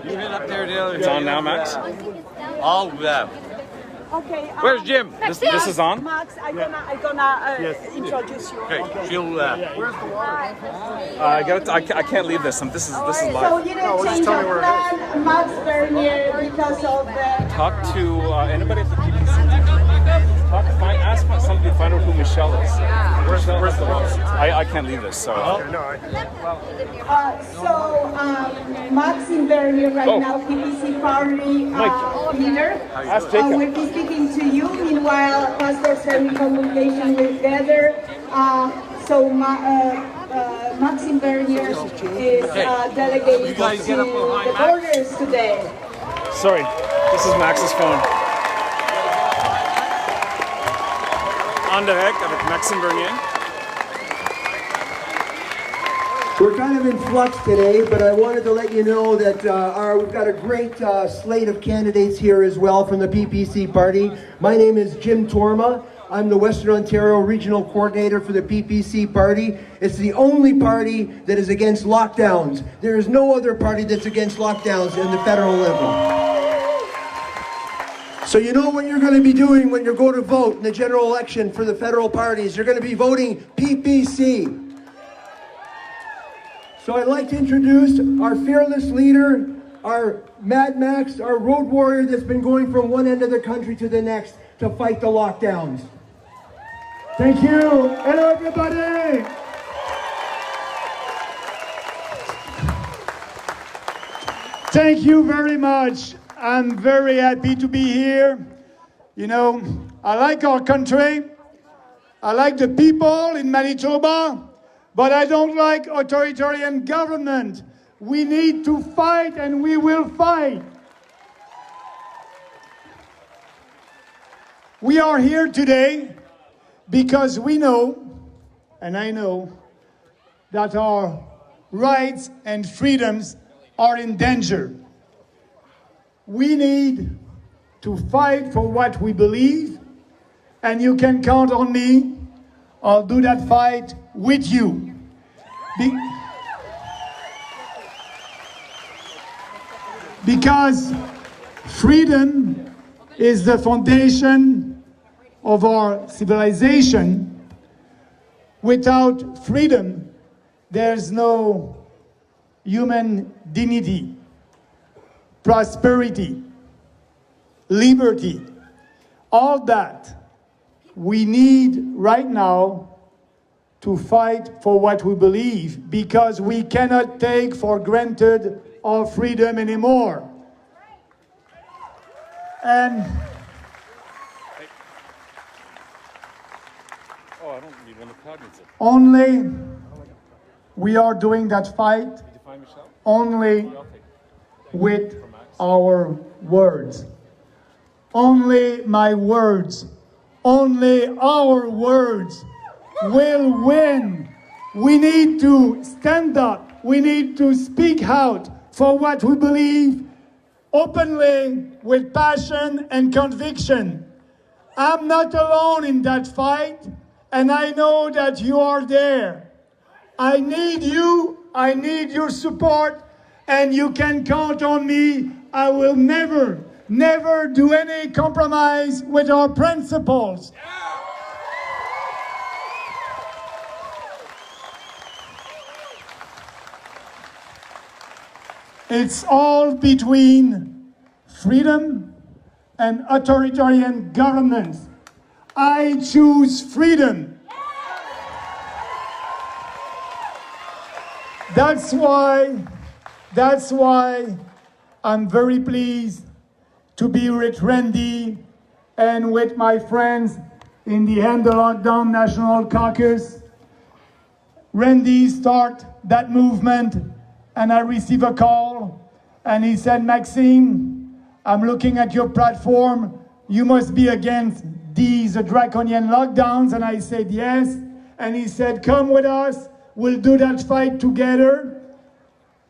You hit up there the other It's on now, Max? All of them. Okay. Where's Jim? This is on? Max, I'm gonna introduce you. Okay, she'll. Where's the water? I can't leave this. This is So live. you didn't change your plan, Max Bernier, because of the... Talk to anybody at the PPC. Ask somebody to find out who Michelle is. Where's the boss? I can't leave this, so. Max in Bernier right now, PPC party leader. Ask Jacob. We'll be speaking to you. Meanwhile, pastors are in communication with Gather. Maxim Bernier is delegated to the borders today. Sorry, this is Max's phone. On direct avec Maxime Bernier. We're kind of in flux today, but I wanted to let you know that we've got a great slate of candidates here as well from the PPC party. My name is Jim Torma. I'm the Western Ontario Regional Coordinator for the PPC party. It's the only party that is against lockdowns. There is no other party that's against lockdowns in the federal level. So you know what you're going to be doing when you go to vote in the general election for the federal parties. You're going to be voting PPC. So I'd like to introduce our fearless leader, our Mad Max, our road warrior that's been going from one end of the country to the next to fight the lockdowns. Thank you. Hello, everybody. Thank you very much. I'm very happy to be here. You know, I like our country. I like the people in Manitoba, but I don't like authoritarian government. We need to fight, and we will fight. We are here today because we know, and I know, that our rights and freedoms are in danger. We need to fight for what we believe, and you can count on me. I'll do that fight with you. Because freedom is the foundation of our civilization. Without freedom, there's no human dignity, prosperity, liberty. All that we need right now to fight for what we believe, because we cannot take for granted our freedom anymore. And only we are doing that fight only with our words. Only my words, only our words will win. We need to stand up. We need to speak out for what we believe openly, with passion and conviction. I'm not alone in that fight, and I know that you are there. I need you, I need your support, and you can count on me. I will never do any compromise with our principles. It's all between freedom and authoritarian governments. I choose freedom. That's why I'm very pleased to be with Randy and with my friends in the End the Lockdown National Caucus. Randy started that movement, and I received a call, and he said, Maxime, I'm looking at your platform. You must be against these draconian lockdowns. And I said, yes. And he said, come with us. We'll do that fight together.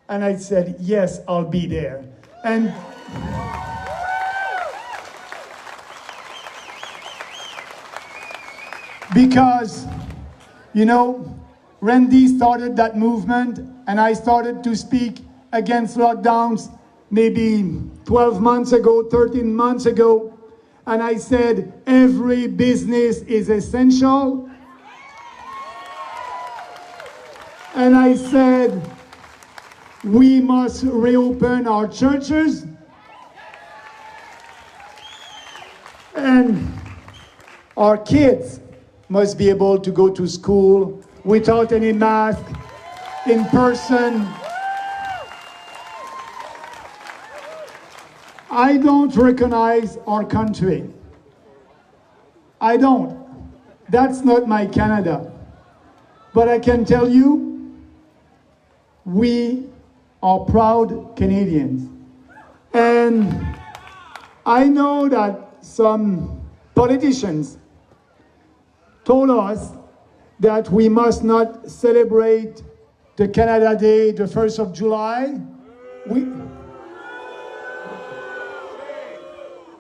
And I said, yes, I'll be there. And because, you know, Randy started that movement, and I started to speak against lockdowns maybe 12 months ago, 13 months ago, and I said, every business is essential. And I said, we must reopen our churches. And our kids must be able to go to school without any mask, in person. I don't recognize our country. I don't. That's not my Canada. But I can tell you, we are proud Canadians. And I know that some politicians told us that we must not celebrate the Canada Day, the 1st of July.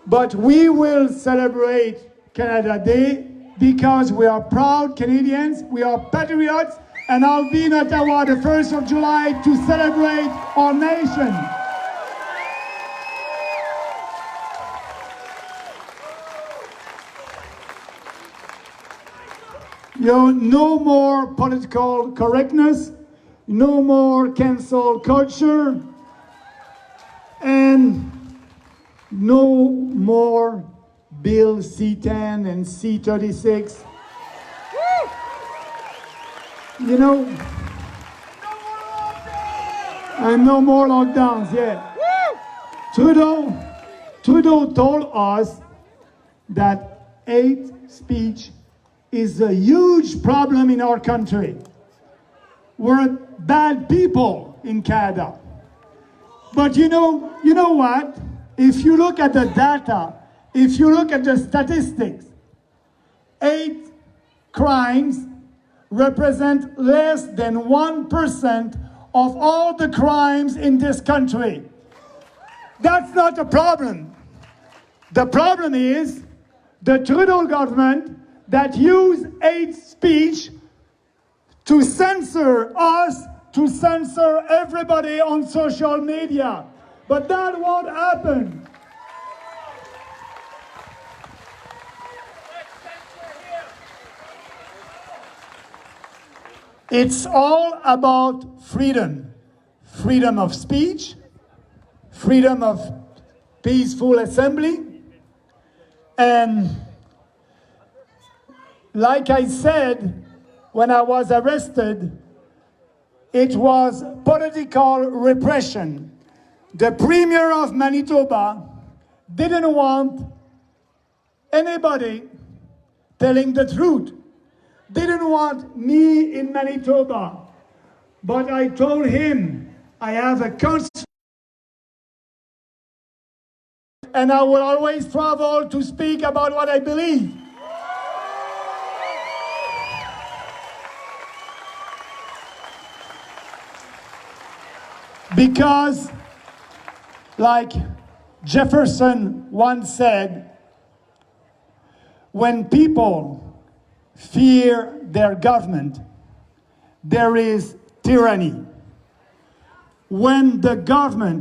But we will celebrate Canada Day because we are proud Canadians, we are patriots, and I'll be in Ottawa the 1st of July to celebrate our nation. You know, no more political correctness, no more cancel culture, and no more Bill C-10 and C-36. You know, and no more lockdowns, yeah. Trudeau told us that hate speech is a huge problem in our country. We're bad people in Canada. But you know what? If you look at the data, if you look at the statistics, hate crimes represent less than 1% of all the crimes in this country. That's not a problem. The problem is the Trudeau government that use hate speech to censor us, to censor everybody on social media. But that won't happen. It's all about freedom. Freedom of speech, freedom of peaceful assembly, and like I said, when I was arrested, it was political repression. The Premier of Manitoba didn't want anybody telling the truth. Didn't want me in Manitoba. But I told him, I have a conscience and I will always travel to speak about what I believe. Because, like Jefferson once said, when people fear their government, there is tyranny. When the government